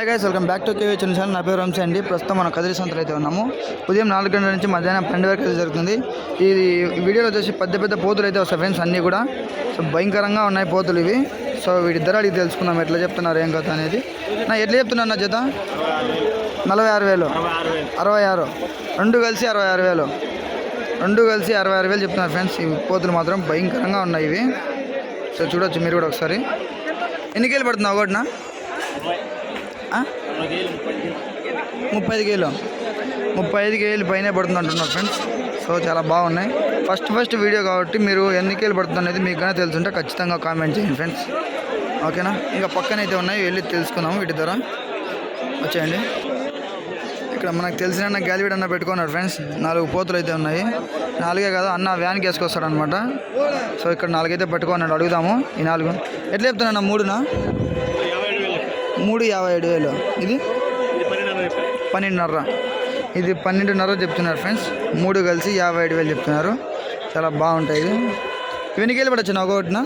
Hi guys, welcome back to KV channel. నా పేరు వంశీ అండి. ప్రస్తుతం మనం కదిరి సంతలో అయితే ఉన్నాము. ఉదయం 4 గంటల నుంచి మధ్యాహ్నం 12 వరకు అయితే జరుగుతుంది. ఈ వీడియోలో వచ్చేసి పెద్ద పోతులు అయితే వస్తాయి ఫ్రెండ్స్, అన్నీ కూడా. సో భయంకరంగా ఉన్నాయి పోతులు ఇవి. సో వీటి ధర అడిగి తెలుసుకుందాం, ఎట్లా చెప్తున్నారు ఏం కథ అనేది. నా ఎట్లా చెప్తున్నారు నా జత? 46,000, 66, రెండు కలిసి 66,000, రెండు కలిసి 66,000 చెప్తున్నారు ఫ్రెండ్స్. ఈ పోతులు మాత్రం భయంకరంగా ఉన్నాయి ఇవి. సో చూడొచ్చు మీరు కూడా ఒకసారి. ఎన్ని కేలు పడుతున్నావు ఒకటినా? 35 కేలు, 35 కేలు పైనే పడుతుంది అంటున్నారు ఫ్రెండ్స్. సో చాలా బాగున్నాయి. ఫస్ట్ వీడియో కాబట్టి మీరు ఎన్ని కేలు పడుతుంది అనేది మీకు కానీ తెలుసుంటే ఖచ్చితంగా కామెంట్ చేయండి ఫ్రెండ్స్, ఓకేనా. ఇంకా పక్కన అయితే ఉన్నాయి, వెళ్ళి తెలుసుకుందాము వీటి ధర. వచ్చేయండి. ఇక్కడ మనకు తెలిసిన గ్యాలివీడ్ అన్న పెట్టుకున్నారు ఫ్రెండ్స్. 4 పోతులు అయితే ఉన్నాయి. 4 కదా అన్న, వ్యాన్కి వేసుకొస్తాడు అనమాట. సో ఇక్కడ 4 అయితే పెట్టుకున్నాడు. అడుగుదాము ఈ 4 ఎట్లా చెప్తున్నా? 3 57,000. ఇది 12.5. ఇది 12.5 చెప్తున్నారు ఫ్రెండ్స్. 3 కలిసి 57,000 చెప్తున్నారు. చాలా బాగుంటాయి ఇది. ఎన్ని కేలు పడచ్చు నా ఒకటినా?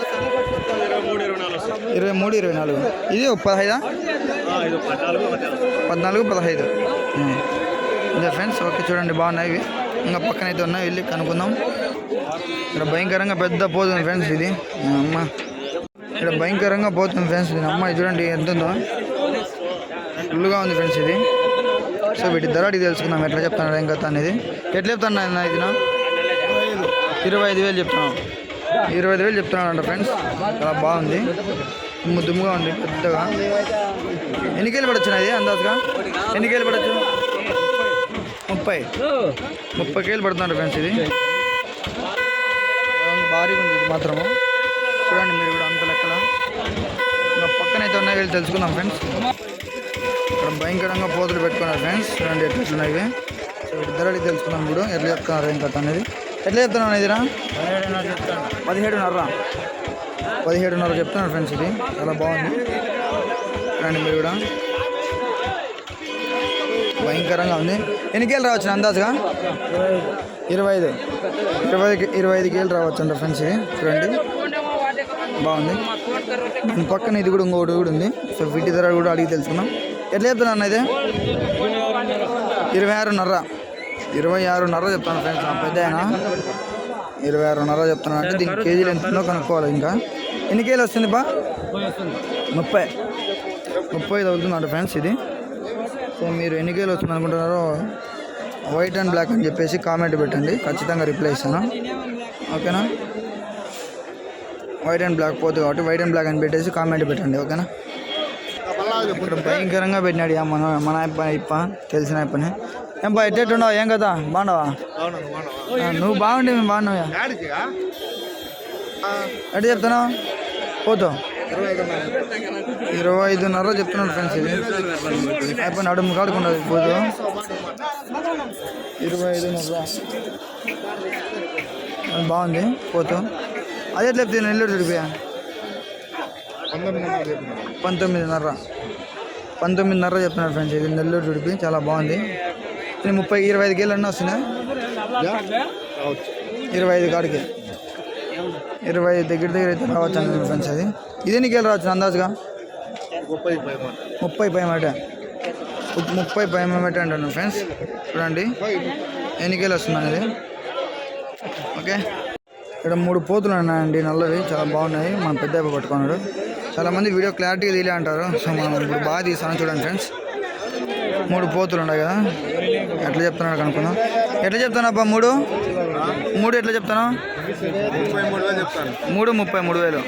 23, 24. ఇది 15, 14, 15. ఇదే ఫ్రెండ్స్. ఓకే చూడండి, బాగున్నాయి ఇవి. ఇంకా పక్కన అయితే ఉన్నాయి, వెళ్ళి కనుక్కుందాం. ఇక్కడ భయంకరంగా పెద్ద పోతుంది ఫ్రెండ్స్ ఇది. అమ్మ ఇక్కడ భయంకరంగా పోతుంది ఫ్రెండ్స్. దీని అమ్మాయి చూడండి ఎంత ఉందో, ఫుల్గా ఉంది ఫ్రెండ్స్ ఇది. సో వీటి ధర అడిగి తెలుసుకుందాం, ఎట్లా చెప్తున్నాడు ఏం కథ అనేది. ఎట్లా చెప్తున్నా ఇది? 25,000 చెప్తున్నాం. 25,000 చెప్తున్నాడు అంట ఫ్రెండ్స్. చాలా బాగుంది, దుమ్ముగా ఉంది పెద్దగా. ఎన్ని కేలు పడచ్చు ఇది అందాజుగా? ఎన్ని కేలు పడచ్చు? 30 కేలు పడుతున్నాడు ఫ్రెండ్స్ ఇది. భారీగా ఉంది ఇది మాత్రము. చూడండి మీరు కూడా అంత లెక్కల. ఇంకా పక్కన అయితే ఉన్నాయి, వెళ్ళి తెలుసుకుందాం ఫ్రెండ్స్. ఇక్కడ భయంకరంగా పోతులు పెట్టుకున్నారు ఫ్రెండ్స్. చూడండి ఎట్లున్నాయి ఇవి. సో ధరలు తెలుసుకున్నాం ఇప్పుడు, ఎట్లా చెప్తున్నారు ఏం కథ అనేది. ఎట్లా చెప్తున్నాను ఇదిరా? 17.5 చెప్తున్నారు ఫ్రెండ్స్. ఇది చాలా బాగుంది. చూడండి మీరు కూడా, భయంకరంగా ఉంది. ఎన్ని కేలు రావచ్చు అందాజుగా? 25 కేలు రావచ్చు అంట ఫ్రెండ్స్. ఇది చూడండి బాగుంది. దీని పక్కన ఇది కూడా ఇంకొకటి కూడా ఉంది. సో వీటి ధర కూడా అడిగి తెలుసుకున్నాం. ఎట్లా చెప్తున్నా అన్న ఇది? 26.5 చెప్తాను ఫ్రెండ్స్. పెద్ద అయినా 26.5 చెప్తున్నాను అంటే దీనికి కేజీలు ఎంత ఉందో కనుక్కోవాలి. ఇంకా ఎన్ని కేజీలు వస్తుంది బా? 30 తగ్గుతుందంట ఫ్రెండ్స్ ఇది. సో మీరు ఎన్ని కేజీలు వస్తుంది అనుకుంటున్నారో వైట్ అండ్ బ్లాక్ అని చెప్పేసి కామెంట్ పెట్టండి, ఖచ్చితంగా రిప్లై ఇస్తాను, ఓకేనా. వైట్ అండ్ బ్లాక్ పోతుంది కాబట్టి వైట్ అండ్ బ్లాక్ అని పెట్టేసి కామెంట్ పెట్టండి, ఓకేనా. ఇక్కడ భయంకరంగా పెట్టినాడు మన ఇప్ప తెలిసిన ఇప్పని. ఏం బా ఎట్టేట్టున్నావు? ఏం కదా బాగున్నావా? నువ్వు బాగుండి మేము బాగున్నావా? ఎట్లా చెప్తున్నావు? పోతావు 25.5 చెప్తున్నాడు ఫ్రెండ్స్. ఇది అయిపోయిన అడుగు కాడుకుంటుంది పోతు. 25.5 బాగుంది పోతు. అదే ఎట్లా చెప్తే నెల్లూరు చూడిపోయా 19.5 చెప్తున్నాడు ఫ్రెండ్స్. ఇది నెల్లూరు చూడిపి చాలా బాగుంది. 25 కేలు అన్నీ వస్తున్నాయి. 25 కాడికి 20 దగ్గర అయితే రావచ్చు అంటున్నాడు ఫ్రెండ్స్. అది ఇది ఎన్ని కేలు రావచ్చు అందాజుగా? 30 పైమాట అంటున్నాను ఫ్రెండ్స్. చూడండి ఎన్ని కేలు వస్తుంది అనేది, ఓకే. ఇక్కడ 3 పోతులు ఉన్నాయండి నల్లవి, చాలా బాగున్నాయి. మనం పెద్ద పట్టుకున్నాడు. చాలామంది వీడియో క్లారిటీగా తీలే అంటారు. సో మనం ఇప్పుడు బాగా తీస్తాను చూడండి ఫ్రెండ్స్. 3 పోతులు ఉన్నాయి కదా, ఎట్లా చెప్తున్నాడు కనుక్కుందాం. ఎట్లా చెప్తాను అబ్బా? 3 ఎట్లా చెప్తాను? 33,000.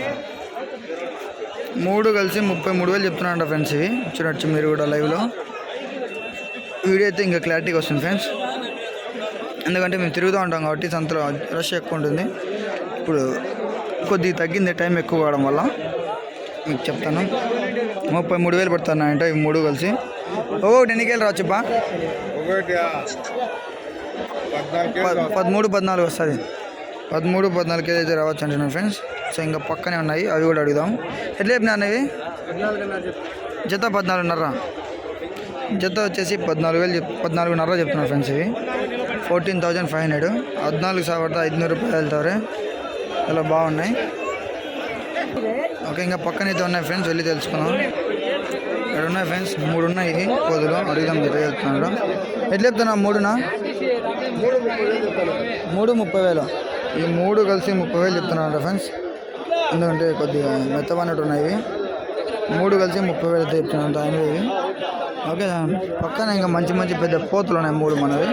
3 కలిసి 33,000 చెప్తున్నాడు ఫ్రెండ్స్. ఇవి చూడొచ్చు మీరు కూడా లైవ్లో. వీడియో అయితే ఇంకా క్లారిటీగా వస్తుంది ఫ్రెండ్స్, ఎందుకంటే మేము తిరుగుతూ ఉంటాం కాబట్టి సంతలో రష్ ఎక్కువ ఉంటుంది. ఇప్పుడు కొద్దిగా తగ్గింది, టైం ఎక్కువ కావడం వల్ల. మీకు చెప్తాను 33,000 పడుతున్నాయంట ఇవి 3 కలిసి. ఒకటి ఎన్ని కేలు రావచ్చుబ్బా? 13-14 వస్తుంది. 13-14 కేజీ అయితే రావచ్చు అంటున్నాను ఫ్రెండ్స్. సో ఇంకా పక్కనే ఉన్నాయి, అవి కూడా అడుగుదాం. ఎట్లా చెప్పినా అవి? జత 14.5. జత వచ్చేసి 14,000 చెప్తున్నారు ఫ్రెండ్స్. ఇవి 14,500. 14,500 రూపాయలు వెళ్తారు. చాలా బాగున్నాయి. ఓకే ఇంకా పక్కనైతే ఉన్నాయి ఫ్రెండ్స్, వెళ్ళి తెలుసుకుందాం. ఇక్కడ ఉన్నాయి ఫ్రెండ్స్, 3 ఉన్నాయి పోతులు. అడుగుదాం ఎట్లా చెప్తున్నాడు. ఎట్లా చెప్తున్నా? 3నా? 3,30,000. ఈ 3 కలిసి 30,000 చెప్తున్నాడు ఫ్రెండ్స్. ఎందుకంటే కొద్దిగా మెత్తబడినట్టు ఉన్నాయి. 3 కలిసి 30,000 అయితే చెప్తున్నాడు ఆయన. ఓకే, పక్కన ఇంకా మంచి మంచి పెద్ద పోతులు ఉన్నాయి 3 మనవి.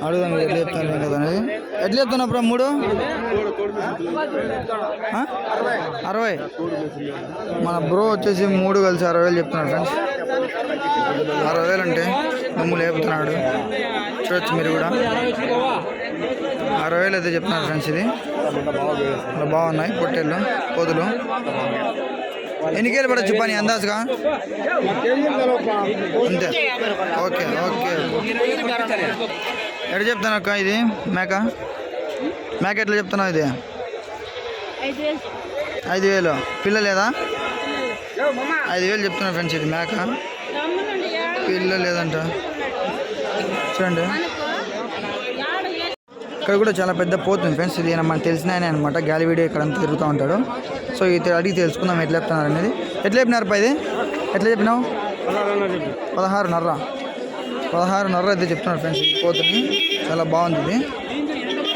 అడుగుదాం ఎట్లా చెప్తాను కదా అనేది. ఎట్లా చెప్తున్నప్పుడు 3 60. మన బ్రో వచ్చేసి 3 కలిసి 60,000 చెప్తున్నాడు ఫ్రెండ్స్. 60,000 అంటే దుమ్ము లేపుతున్నాడు. చూడొచ్చు మీరు కూడా. 60,000 అయితే చెప్తున్నారు ఫ్రెండ్స్. ఇది బాగున్నాయి పొట్టేళ్ళు పోతులు. ఎన్ని కేలు పడవచ్చు పని అందాజుగా? అంతే. Okay okay. ఎట్లా చెప్తాను అక్క ఇది మేక? మేక ఎట్లా చెప్తున్నావు? ఇది 5,000. పిల్ల లేదా? 5,000 చెప్తున్నా ఫ్రెండ్స్. ఇది మేక పిల్ల లేదంట. చూడండి ఇక్కడ కూడా చాలా పెద్ద పోతుంది ఫ్రెండ్స్. ఇది మనకు తెలిసిన ఆయన అనమాట. గాలి వీడియో ఇక్కడ అంతా తిరుగుతూ ఉంటాడు. సో ఇది అడిగి తెలుసుకుందాం ఎట్లా చెప్తున్నారు అనేది. ఎట్లా చెప్పినారు పా ఇది? ఎట్లా చెప్పినావు? 16.5. 16.5 అయితే చెప్తున్నారు ఫ్రెండ్స్. ఈ పోతుంది చాలా బాగుంది ఇది.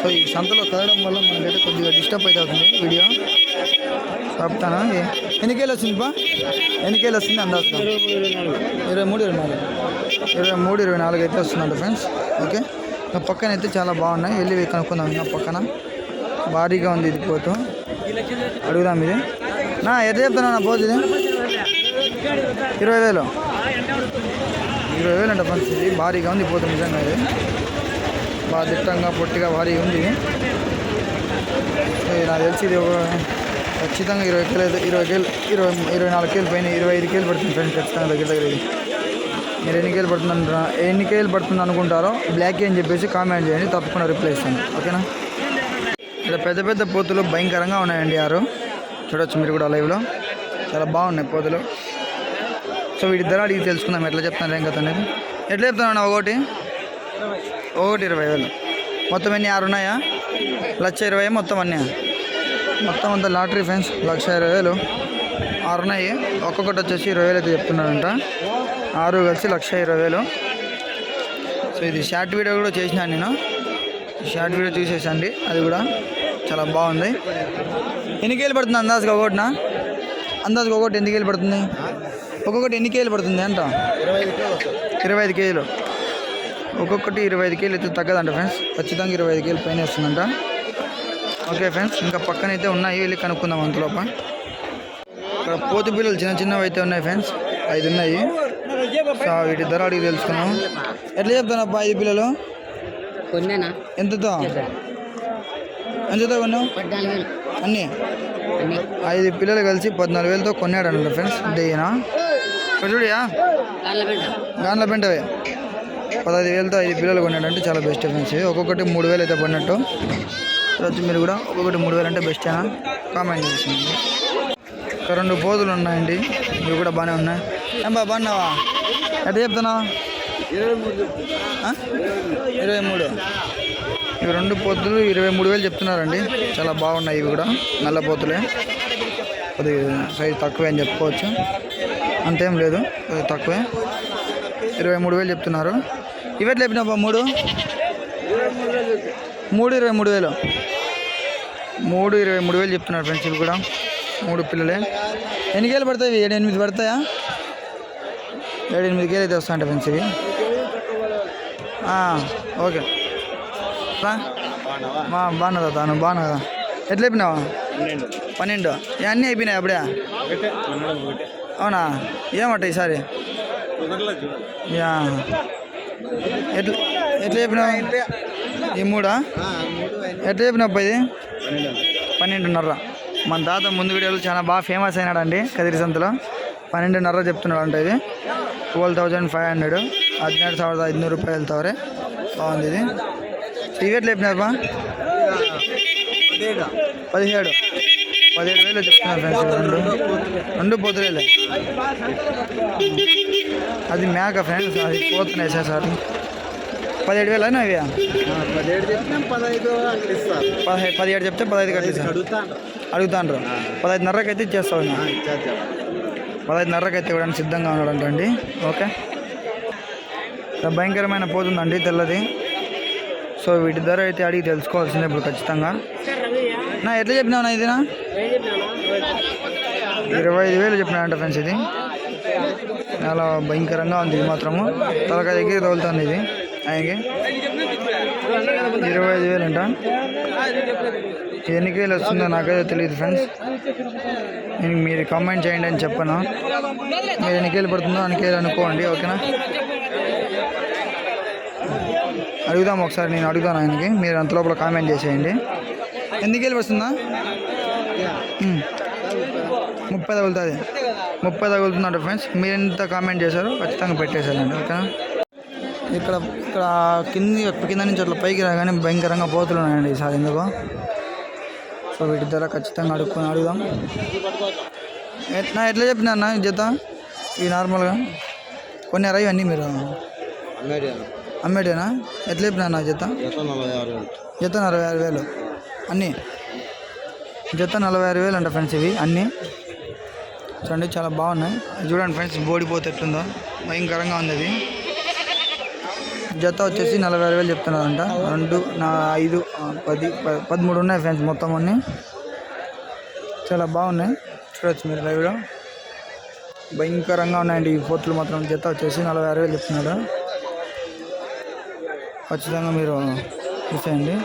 సో ఈ సంతలో కదలడం వల్ల మనకైతే కొద్దిగా డిస్టర్బ్ అయితే అవుతుంది వీడియో. చెప్తాను. ఎన్ని కేలు వచ్చింది బా? ఎన్ని కేలు వస్తుంది అందాజు? 23, 24 అయితే వస్తుందంట ఫ్రెండ్స్. ఓకే, పక్కన అయితే చాలా బాగున్నాయి. వెళ్ళి కనుక్కుందాం. ఇంకా పక్కన భారీగా ఉంది ఇది పోతు. అడుగుదాం ఇది. నా ఎట్లా చెప్తున్నా నా పోతు? ఇది 20,000. 20,000 అంట ఫ్రెండ్స్. ఇది భారీగా ఉంది పోతు నిజంగా. ఇది బాగా దిట్టంగా పొట్టిగా భారీగా ఉంది. నాకు తెలిసి ఇది ఖచ్చితంగా 20 కేలు అయితే 20 కేలు 24 కేలు పైన 25 కేలు పడుతుంది ఫ్రెండ్స్ ఖచ్చితంగా దగ్గర దగ్గర. ఇది మీరు ఎన్ని కేలు పడుతుంది అనుకుంటారో బ్లాక్ అని చెప్పేసి కామెంట్ చేయండి, తప్పకుండా రిప్లై ఇస్తాను. ఓకేనా? ఇక్కడ పెద్ద పెద్ద పోతులు భయంకరంగా ఉన్నాయండి. 6 చూడొచ్చు మీరు కూడా లైవ్లో. చాలా బాగున్నాయి పోతులు. సో వీటి ధర అడిగి తెలుసుకుందాం ఎట్లా చెప్తాను ఏం కదా అనేది. ఎట్లా చెప్తాను? ఒకటి 20,000. మొత్తం ఎన్ని? 6 ఉన్నాయా? 1,20,000 మొత్తం అన్నీ. మొత్తం అంతా లాటరీ ఫ్రెండ్స్. 1,20,000. 6 ఉన్నాయి. ఒక్కొక్కటి వచ్చేసి 20,000 అయితే చెప్తున్నాడంట. 6 కలిసి 1,20,000. సో ఇది షార్ట్ వీడియో కూడా చేసినాను నేను. షార్ట్ వీడియో చూసేసండి, అది కూడా చాలా బాగుంది. ఎన్ని కేలు పడుతుంది అందాజుగా ఒకటినా? అందాజుగా ఒకటి ఎన్ని కేలు పడుతుంది? ఒక్కొక్కటి ఎన్ని కేలు పడుతుంది అంట? 25 కేలు. ఒక్కొక్కటి 25 కేలు అయితే తగ్గదంట ఫ్రెండ్స్. ఖచ్చితంగా 25 కేలు పైన వస్తుందంట. ఓకే ఫ్రెండ్స్, ఇంకా పక్కన అయితే ఉన్నాయి. వెళ్ళి కనుక్కుందాం అంతలోప. ఇక్కడ పోతు పిల్లలు చిన్న చిన్నవి అయితే ఉన్నాయి ఫ్రెండ్స్. 5 ఉన్నాయి. సో వీటి ధర అడిగి తెలుసుకున్నాం. ఎట్లా చెప్తానప్పా 5 పిల్లలు? ఎంతతో కొన్నావు? అన్నీ 5 పిల్లలు కలిసి 14,000తో కొన్నాడు అన్నమాట ఫ్రెండ్స్. దయ్యనా చూడియా గాన్ల పెంటవే 15,000తో 5 పిల్లలు కొన్నాడంటే చాలా బెస్ట్ ఫ్రెండ్స్. ఒక్కొక్కటి 3,000 అయితే పడినట్టు. వచ్చి మీరు కూడా ఒక్కొక్కటి 3,000 అంటే బెస్టేనా? కామెంట్ చేసింది. ఇక్కడ 2 పోతులు ఉన్నాయండి. ఇవి కూడా బాగానే ఉన్నాయి. ఏం బాగున్నావా? ఎట్లా చెప్తున్నావు? 23. ఇవి 2 పోతులు 23,000 చెప్తున్నారండి. చాలా బాగున్నాయి. ఇవి కూడా నల్ల పోతులే. కొద్దిగా సైజు తక్కువే అని చెప్పుకోవచ్చు. అంతేం లేదు, కొద్దిగా తక్కువే. 23,000 చెప్తున్నారు. ఇవి ఎట్లా చెప్పినావా? 3 23,000. 23,000 చెప్తున్నారు ఫ్రెండ్స్. ఇవి కూడా 3 పిల్లలే. ఎన్ని కేలు పడతాయి? 7-8 పడతాయా? 7-8 కేలు అయితే వస్తాయంట ఫ్రెండ్స్ ఇవి. ఓకే బాగున్నదా? తాను బాగున్నదా? ఎట్లా చెప్పినావా? 12. అన్నీ అయిపోయినాయి అప్పుడే? అవునా? ఏమట ఈసారి? ఎట్లా చెప్పినావు? ఈ 3 ఎట్లా చెప్పినావు? ఇది 12.5. మన తాత ముందు వీడియోలో చాలా బాగా ఫేమస్ అయినాడండి కదిరి సంతలో. 12.5 చెప్తున్నాడు అంట. ఇది 12,500. 17,500 రూపాయలు తవరే. బాగుంది ఇది. ఇవి ఎట్లా చెప్పినారు? 17,000 చెప్తున్నారు ఫ్రెండ్స్. 2 పోతులే. అది మేక ఫ్రెండ్స్. అది పోతున్నాయి సార్. 17,000 అయినా ఇవి? 17 చెప్తే 15 కట్టిస్తారు. అడుగుతాండ్రు. 15.5కి అయితే ఇచ్చేస్తావు. 15:30కి అయితే ఇవ్వడానికి సిద్ధంగా ఉన్నాడంటండి. ఓకే, భయంకరమైన పోతుందండి తెల్లది. సో వీటి ధర అయితే అడిగి తెలుసుకోవాల్సిందే ఇప్పుడు ఖచ్చితంగా. నా ఎట్లా చెప్పినావు ఇది? 25,000 చెప్పినాడంట ఫ్రెండ్స్. ఇది చాలా భయంకరంగా ఉంది. ఇది మాత్రము తలకాయ దగ్గర తగులుతుంది ఇది ఆయనకి. 25,000 అంట. ఎన్ని కేజీలు వస్తుందో నాకైతే తెలియదు ఫ్రెండ్స్. నేను మీరు కామెంట్ చేయండి అని చెప్పను. మీరు ఎన్ని కేజీలు పడుతుందో అన్ని కేజీలు అనుకోండి. ఓకేనా, అడుగుదాం ఒకసారి. నేను అడుగుతాను ఆయనకి, మీరు అంత లోపల కామెంట్ చేసేయండి. ఎన్ని కేజీలు వస్తుందా? 30 తగులుతుంది. 30 తగులుతుందంట ఫ్రెండ్స్. మీరు ఎంత కామెంట్ చేశారో ఖచ్చితంగా పెట్టేశారండి. ఓకేనా, ఇక్కడ ఇక్కడ కింద నుంచి అట్లా పైకి రాగానే భయంకరంగా పోతులు ఉన్నాయండి ఈసారి ఎందుకో. సో వీటి ధర ఖచ్చితంగా అడుగుదాం. ఎట్లా చెప్పినా అన్న జత? ఇవి నార్మల్గా కొన్నారా ఇవన్నీ మీరు? అమ్మేటేనా? ఎట్లా చెప్పినా అన్న జత? జత 46,000 అన్నీ. జత 46,000 అంట ఫ్రెండ్స్ ఇవి అన్నీ. చూడండి చాలా బాగున్నాయి. చూడండి ఫ్రెండ్స్, బోడిపోతే ఎట్లుందో భయంకరంగా ఉంది అది. జత వచ్చేసి 46,000 చెప్తున్నారంట. 2, 5, 10, 13 ఉన్నాయి ఫ్రెండ్స్ మొత్తం అన్నీ. చాలా బాగున్నాయి, చూడవచ్చు మీరు లైవ్లో. భయంకరంగా ఉన్నాయండి ఈ పోతులు మాత్రం. జత వచ్చేసి 46,000 చెప్తున్నాడు. ఖచ్చితంగా మీరు చూసేయండి.